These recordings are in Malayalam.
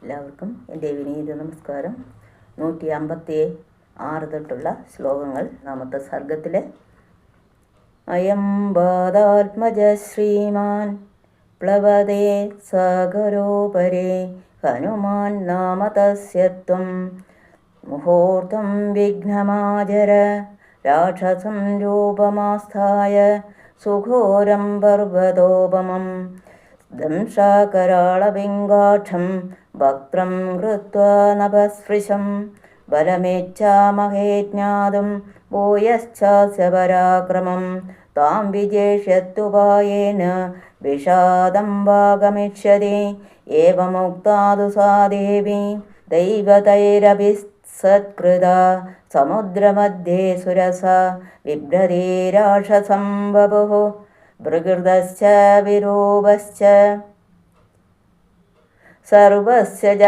എല്ലാവർക്കും എൻ്റെ വിനീത നമസ്കാരം. 156 തൊട്ടുള്ള ശ്ലോകങ്ങൾ. നാമത്തെ സർഗത്തിലെ അയം ബാധാത്മജ ശ്രീമാൻ പ്ലവതേ സാഗരോപരേ ഹനുമാൻ നാമ തസ്യത്വം മുഹൂർത്തം വിഘ്നമാചര രാക്ഷസം രൂപമാസ്ഥായ സുഘോരം പർവതോപമം ദംശാകരാളപിംഗാക്ഷം വക്രം കൃത്വാ നഭസ്പൃശം ബലമേച്ഛാമഹേ ജ്ഞാതും ഭൂയശ്ചാസ്യ പരാക്രമം താം വിജേഷ്യത്തുപായേന വിഷാദം വാഗമിഷ്യതി ഏവമുക്താതു സാ ദേവി ദൈവതൈരഭിസത്കൃത സമുദ്രമധ്യേ സുരസ വിഭ്രതി രാക്ഷസം വപുഃ പ്രകൃതശ്ച വിരൂപശ്ച സർവസ്യ ച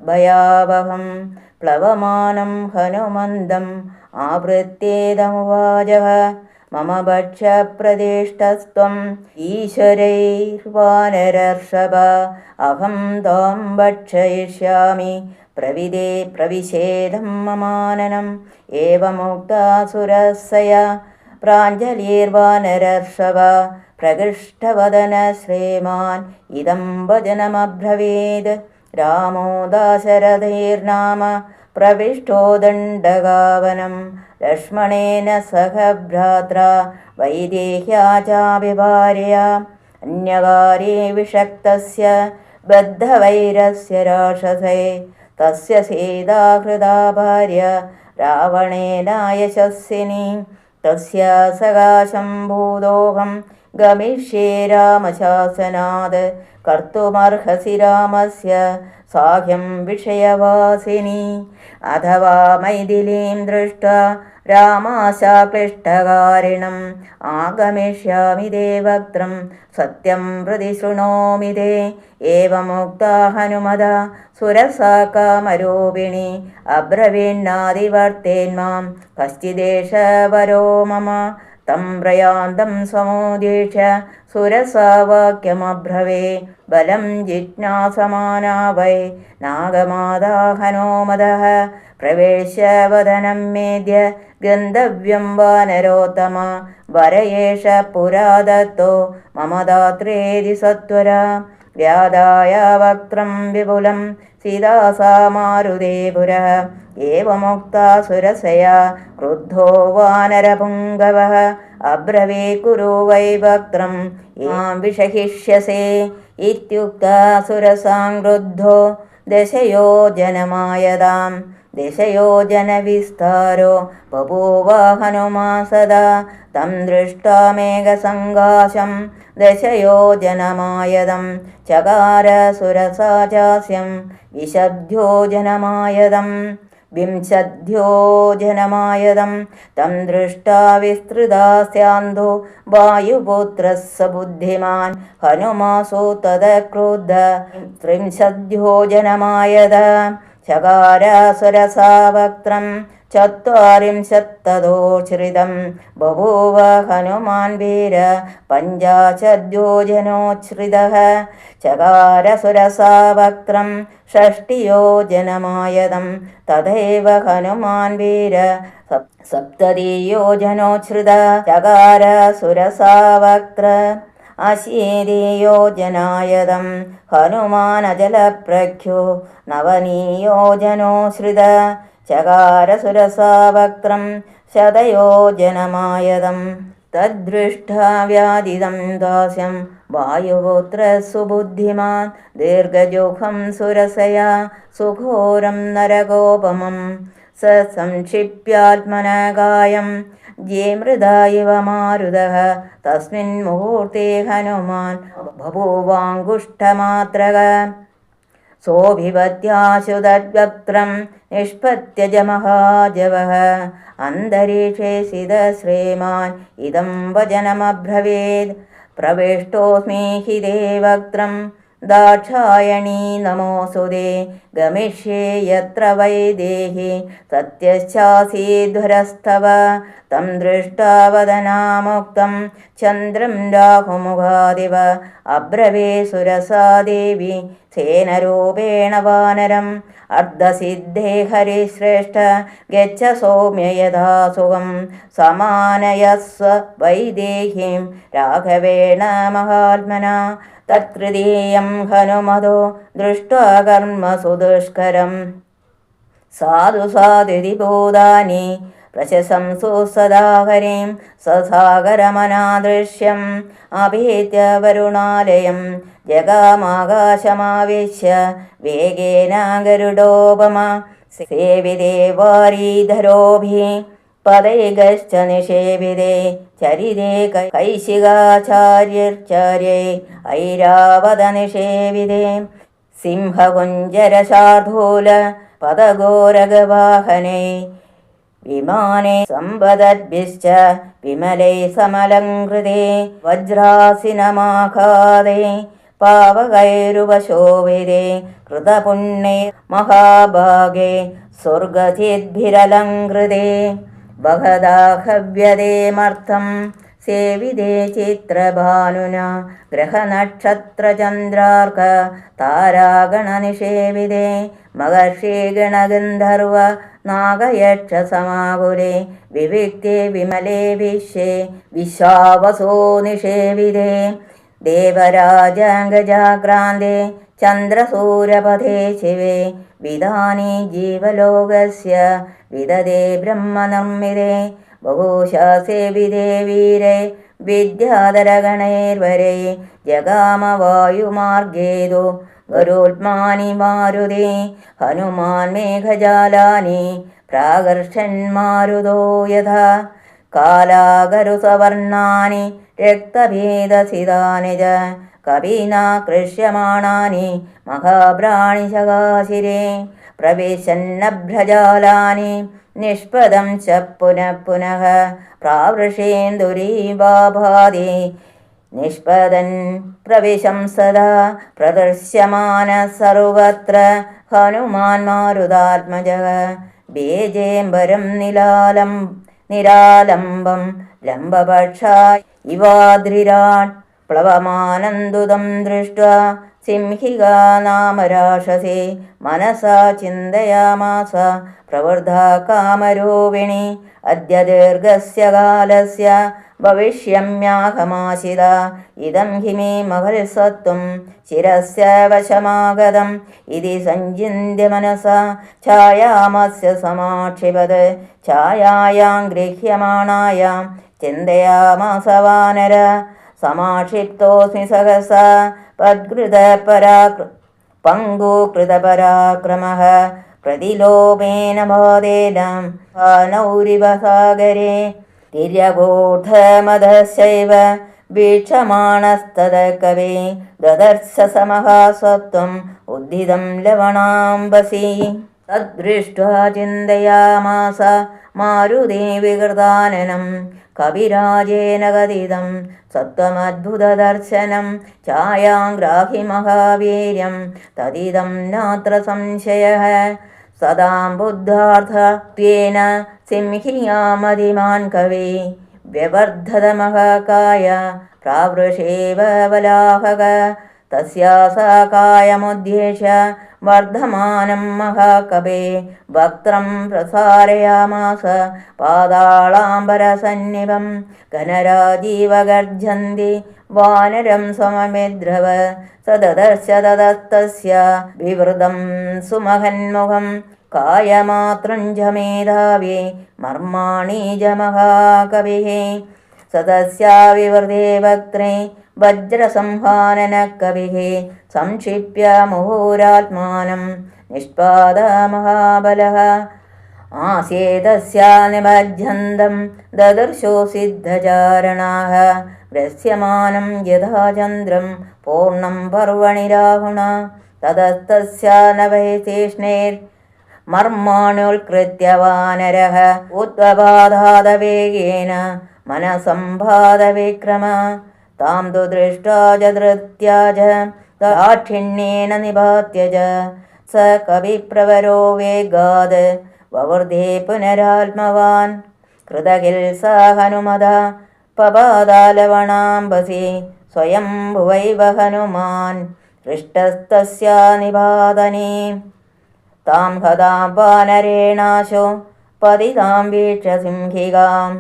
ഭയാവഹം പ്ലവമാനം ഹനുമന്തം ആവൃത്യേതമുവാചഃ മമ ഭക്ഷ്യപ്രതിഷ്ഠസ്ത്വം ഈശ്വരൈർവാനരർഷഭ അഹം ത്വാം ഭക്ഷയിഷ്യാമി പ്രവിശേദം മമാനനം ഏവമുക്താസുരസ്സയ പ്രാഞ്ജലിർവാനരർഷഭ പ്രകൃഷ്ടവദന ശ്രീമാൻ ഇദം വചനമബ്രവീത് രാമോ ദാശരഥൈർനാമ പ്രവിഷ്ടോ ദണ്ഡകാവനം ലക്ഷ്മണേന സഹ ഭ്രാത്ര വൈദേഹ്യാ ചാഭിഭാര്യ അന്യകാരേ വിഷക്തസ്യ ബദ്ധവൈരസ്യ രാക്ഷസേ തസ്യ സീതാ ഹൃദാ ഭാര്യ രാവണേന യശസ്വിനി തസ്യ സകാശം ഭൂതോഹം ഗമിഷ്യേ രാമശാസനാത് കർത്തുമർഹസി രാമസ്യ സാഹ്യം വിഷയവാസിനി അഥവാ മൈഥിലീം ദൃഷ്ട്വാ രാമാശാക്ലിഷ്ടകാരിണം ആഗമിഷ്യാമി തേ വക്ത്രം സത്യം പ്രതിശൃണോമി തേ ഏവമുക്താ ഹനുമത സുരസാ കാമരൂപിണി അബ്രവീന്നാദിവർത്തേന്മാം കശ്ചിദേശ വരോ മമ തം പ്രയാന്തം സമോദീക്ഷ്യ സുരസാ വാക്യമബ്രവേ ബലം ജിജ്ഞാസമാനാ വൈ നാഗമാതാ ഹനോമദഃ പ്രവേശ്യ വദനം മേദ്യ ഗന്ധവ്യം വാനരോത്തമ വരയേഷ പുരാദത്തോ മമ ദാത്രേതി സത്വര വ്യാദായ വക്ത്രം വിപുലം സീതാസാ മാരുതേ പുരഃ ഏവമുക്താ സുരസയാ ക്രുദ്ധോ വാനരപുംഗവഃ അബ്രവീ കുരു വൈ വക്ത്രം മാം വിഷഹിഷ്യസേ ഇത്യുക്താ സുരസാം ക്രുദ്ധോ ദശയോജനമായതാം ദശയോജനവിസ്താരോ ബഭൂവ ഹനുമാൻ സദാ തം ദൃഷ്ട്വാ മേഘസങ്കാശം ദശയോജനമായതം ചകാര സുരസാ ചാസ്യം വിശദ്ധ്യോജനമായതം വിംശദ്ധ്യോജനമായതം തം ദൃഷ്ട്വാ വിസ്തൃതാസ്യാന്ധോ വായുപുത്രഃ സ ബുദ്ധിമാൻ ഹനുമാസോ തദക്രുദ്ധ ത്രിംശദ്ധ്യോജനമായത ചകാര സുരസാ വക്ത്രം ചത്വാരിംശത്തതോച്ഛ്രിതം ബഭൂവ ഹനുമാൻ വീര പഞ്ചാശദ്യോജനോച്ഛ്രിതഃ ചകാര സുരസാ വക്ത്രം ഷഷ്ടിയോജനമായതം തഥൈവ ഹനുമാൻ വീര സപ്തതിയോജനോച്ഛ്രിത ചകാര സുരസാ വക്ത്ര അശീതിയോജനായതം ഹനുമാനജലപ്രഖ്യോ നവനീയോജനോശ്രിത ചകാര സുരസാ വക്ത്രം ശതയോജനമായതം തദ്ദൃഷ്ട്വാ വ്യാദിതം ദാസ്യം വായുപുത്രഃ സുബുദ്ധിമാൻ ദീർഘജുഹം സുരസയാ സുഘോരം നരകോപമം സ സംക്ഷിപ്യാത്മനകായം ജയമൃതാ ഇവ മാരുതഃ തസ്മിൻ മുഹൂർത്തേ ഹനുമാൻ ബഭൂവാങ്കുഷ്ഠമാത്രക സോഭിവത്യാശുതദ്വക്ത്രം നിഷ്പത്യജ മഹാജവഃ അന്തരീക്ഷേ സിത ശ്രീമാൻ ഇദം വചനമബ്രവീത് പ്രവിഷ്ടോസ്മി ഹി തേ വക്ത്രം दाक्षायणी नमोऽसुदे गमिष्ये यत्र वैदेहि सत्यश्चासीध्वरस्तव तं दृष्ट्वा वदनामुक्तं चन्द्रं राहुमुखादिव അബ്രവേ സുരസാ ദേവി സേനരൂപേണ വാനരം അർദ്ധസിദ്ധേ ഹരിശ്രേഷ്ഠ ഗച്ഛ സൗമ്യ യഥാ സുഖം സമാനയസ്വ വൈദേഹീം രാഘവേണ മഹാത്മന തത്കൃതീയം ഹനുമതോ ദൃഷ്ട്വാ കർമ്മ സുദുഷ്കരം സാധു സാധിതി ഭൂതാനി പ്രശംസു സദാ ഹരിം സസാഗരമനാദൃശ്യം അഭീത്യ വരുണാലയം ജഗാമാകാശമാവേശ്യ വേഗേന ഗരുഡോപമ സേവിതേ വാരീധരോഭിः പദൈകശ്ച നിഷേവിതേ ചരിതേ കൈശികാചാര്യർചാര്യേ ഐരാവത നിഷേവിതേ സിംഹകുഞ്ചരശാർദൂല പദഘോരഗവാഹനേ വിമാനേ സമ്പദദ്ഭിശ്ച വിമലൈ സമലംകൃതേ വജ്രാസിനമാഘാതേ പാവകൈരുപശോഭിതേ കൃതപുണ്യേ മഹാഭാഗേ സ്വർഗചിദ്ഭിരലംകൃതേ ബഹദാഹവ്യദേമർത്ഥം സേവിതേ ചിത്രഭാനുന ഗ്രഹനക്ഷത്രചന്ദ്രാർക താരാഗണനിഷേവിതേ മഹർഷിഗണഗന്ധർവ നാഗയക്ഷസമാകുലേ വിവിക്തേ വിമലേ വിശ്വേ വിശ്വാവസോ നിഷേവിതേ ദേവരാജാംഗജാക്രാന്തേ ചന്ദ്രസൂരപഥേ ശിവേ വിധാനി ജീവലോകസ്യ വിദദേ ബ്രഹ്മനിർമ്മിതേ ബഹുശാസേവിതേ വീരേ വിദ്യാധരഗണൈർവരേ ജഗാമവായുമാർഗേതു ഗരുത്മാനി മാരുതേ ഹനുമാൻ മേഘജാലാനി പ്രാകർഷന്മാരുതോ യഥാ കാലാഗരുസവർണാനി രക്തഭേദസിതാനി ച കവിനാ കൃഷ്യമാണാനി മഹാഭ്രാണിശകാശിരേ പ്രവിശന്നഭ്രജാലാനി നിഷ്പദം ച പുനഃ പുനഃ പ്രാവൃഷേന്ദുരീവാഭാതി നിഷ്പദൻ പ്രവിശം സദാ പ്രദർശ്യമാന സർവത്ര ഹനുമാൻ മാരുതാത്മജഃ ബേജേംബരം നിരാലംബം ലംബപക്ഷാ ഇവാദ്രിരാട് പ്ലവമാനന്ദുദം ദൃഷ്ട്വാ സിംഹികാ നാമ രാക്ഷസേ മനസാ ചിന്തയാമാസ പ്രവൃദ്ധാ കാമരൂപിണി അദ്യ ദീർഘസ്യ കാലസ്യ ഭവിഷ്യമ്യാഹമാശിത ഇദം ഹി മേ മഹൽസത്വം ശിരസ്യ വശമാഗതം ഇതി സഞ്ചിന്യ മനസാ ഛായാമസ്യ സമാക്ഷിപത് ഛായായാം ഗൃഹ്യമാണായാം ചിന്തയാമാസ വാനര സമാക്ഷിപ്തോസ്മി സഹസാ പങ്കുകൃതപരാക്രമഃ പ്രതിലോഭേന ബാധേന നൗരിവ സാഗരേ തിര്യഗൂഢമദശൈവ വീക്ഷമാണസ്തദ കവേ ദദർശ സമഹാസത്വം ഉദ്ധിതം ലവണാംബസി തദ്ദൃഷ്ട്വാ ചിന്തയാമാസ മാരുതേ വികൃതാനനം കവിരാജേന കഥിതം സത്വമദ്ഭുതദർശനം ഛായാഗ്രാഹി മഹാവീര്യം തദിദം നാത്ര സംശയഃ സദാം ബുദ്ധാർത്ഥത്വേന സിംഹിയാമതിമാൻ കവി വ്യവർദ്ധത മഹാകായ പ്രാവൃഷേവ വലാഹക തസ്യാസാ കായമുദ്ദേശ്യ വർദ്ധമാനം മഹാകവേ വക്ത്രം പ്രസാരയാമാസ പാതാളാംബരസന്നിഭം ഘനരാജീവ ഗർജന്തി വാനരം സമമിദ്രവ സദദർശ തതസ്തസ്യ വിവൃതം സുമഹന്മുഖം കായമാത്രം ച മേധാവി മർമാണി ച മഹാകവിഃ സദസ്യാ വിവൃതേ വക്ത്രേ വജ്രസംഹാനന കവിഃ സംക്ഷിപ്യ മുഹൂരാത്മാനം നിഷ്പാദ മഹാബലഃ ആസ്യേതസ്യാ നിമജ്ജന്തം ദദർശോ സിദ്ധചാരണാഃ ഗ്രസ്യമാനം യഥാ ചന്ദ്രം പൂർണ്ണം പർവണി രാഹുണ തതസ്തസ്യാ നഭയതീഷ്ണൈർ മർമാണ്യുൽകൃത്യ വാനരഃ ഉദ്വപാദാതവേഗേന മനസംഭാദവിക്രമ താം തു ദൃഷ്ട്വാ ച ധൃത്യാ ച ദാക്ഷിണ്യേന നിപാത്യ ച സ കവിപ്രവരോ വേഗാത് വവൃധേ പുനരാത്മവാൻ കൃതകിൽ സ ഹനുമത പപാദാലവണാംബസി സ്വയംഭുവൈവ ഹനുമാൻ ഹൃഷ്ടസ്തസ്യ നിപാതനേ താം ഹതാം വാനരേണാശോ പതിതാം വീക്ഷ്യ സിംഹികാം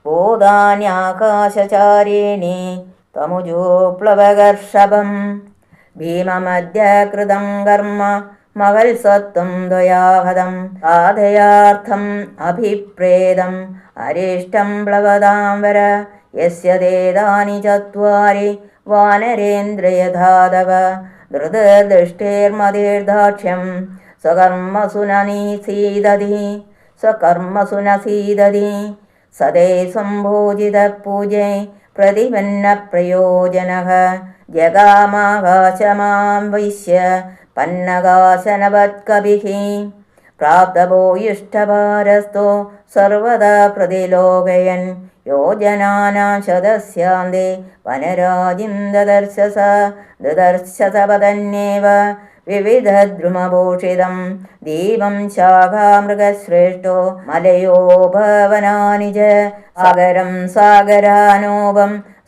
ഭൂതാന്യാകാശചാരിണി തമുജോപ്ലവകർഷഭം ഭീമമദ്യ കൃതം കർമ്മ മഹൽസത്വം ത്വയാഹതം സാധയാർത്ഥം അഭിപ്രേതം അരിഷ്ടം പ്ലവതാം വര യസ്യ തേതാനി ചത്വാരി വാനരേന്ദ്രയഥാതവ ധൃതദൃഷ്ടേർമതീർദാക്ഷ്യം സ്വകർമ്മസു ന സീദതി സദേ സംഭോജിത പൂജേ പ്രതിപന്ന പ്രയോജനഃ ജഗാമാകാശമാം വിശ്യ പന്നകാശനവത്കവിഃ പ്രാപ്തഭൂയിഷ്ഠഭാരസ്തോ സർവദാ പ്രതിലോകയൻ യോജനാനാം ശതസ്യാന്തെ വനരാജിം ദദർശസ പതന്യേവ വിവിധദ്രുമഭൂഷിതം ദീപം ശാഖാമൃഗശ്രേഷ്ഠോ മലയോ ഭവനാനി ച സാഗരം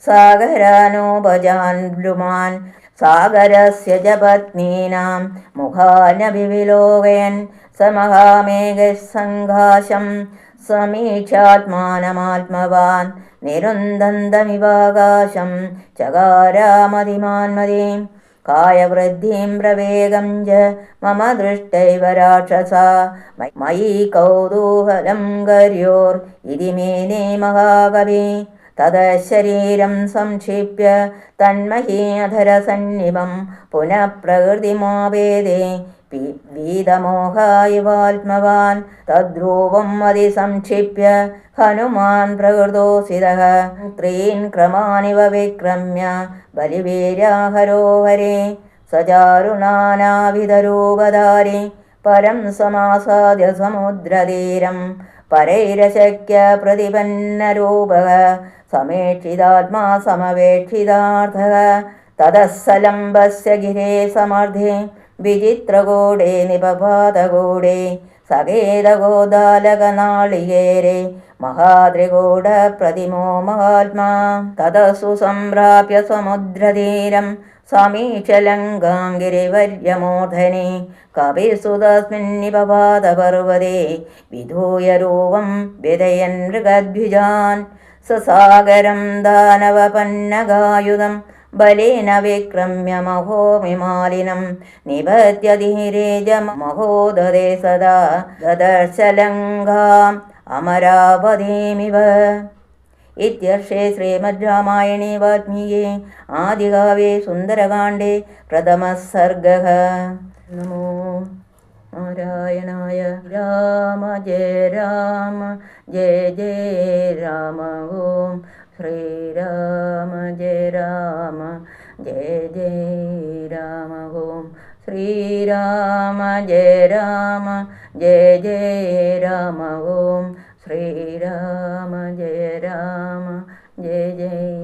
സാഗരാനോപജാൻലുമാൻ സാഗരസ്യ ച പത്നീനാം മുഖാനഭിവിലോകയൻ സ മഹാമേഘസംഘാശം സമീക്ഷാത്മാനമാത്മവാൻ നിരുന്ധന്തമിവാകാശം ചകാരാമതിമാന്മതീം കായവൃദ്ധിം പ്രവേഗം ച മമ ദൃഷ്ടൈവ രാക്ഷസ മയി കൗതൂഹലം ഗര്യോർ ഇതി മേനേ മഹാകവി തദശരീരം സംക്ഷിപ്യ തന്മഹീധരസന്നിഭം പുനഃ പ്രകൃതിമാവേദേ വീതമോഹായവാത്മവാൻ തദ്രൂപം അതിസംക്ഷിപ്യ ഹനുമാൻ പ്രകൃതോസിതഃ ത്രീൻ ക്രമാനിവ വിക്രമ്യ ബലിവീര്യാഹരോഹരേ സചാരുണാനാവിധരൂപധാരി പരം സമാസാദ്യ സമുദ്രതീരം പരൈരശക്യ പ്രതിപന്നരൂപഃ സമേക്ഷിതാത്മാ സമവേക്ഷിതാർത്ഥഃ തതസ്സലംബസ്യ ഗിരേ സമർദ്ധേ വിചിത്രകൂടേ നിപപാതകൂടേ സകേതഗോദാലകനാളികേരേ മഹാദ്രികൂട പ്രതിമോ മഹാത്മാ തതസു സംപ്രാപ്യ സമുദ്രതീരം സമീക്ഷലങ്കാം ഗിരിവർയമൂർധനെ കവിസുതസ്മിന്നിപപാതപർവ്വതേ വിധൂയ രൂപം വിദയൻ മൃഗദ്വിജാൻ സസാഗരം ദാനവപന്നഗായുധം ബലേന വിക്രമ്യ മഹോമിമാലിനം നിപത്യധീരേജ മഹോദരേ സദാ ദദർശലങ്കാം അമരാവതീമിവ. ഇത്യർഷേ ശ്രീമദ് രാമായണേ വാൽമീകി ആദികാവ്യേ സുന്ദരകാണ്ഡേ പ്രഥമഃ സർഗഃ. നമോ നാരായണായ. രാമ ജയ രാമ ജയ ജയ രാമ. ഓം ശ്രീരാമ ജയ രാമ ജയ ജയ രാമ. ഓം ശ്രീരാമ ജയ രാമ ജയ ജയ രാമ. ഓം ശ്രീരാമ ജയ രാമ ജയ ജയ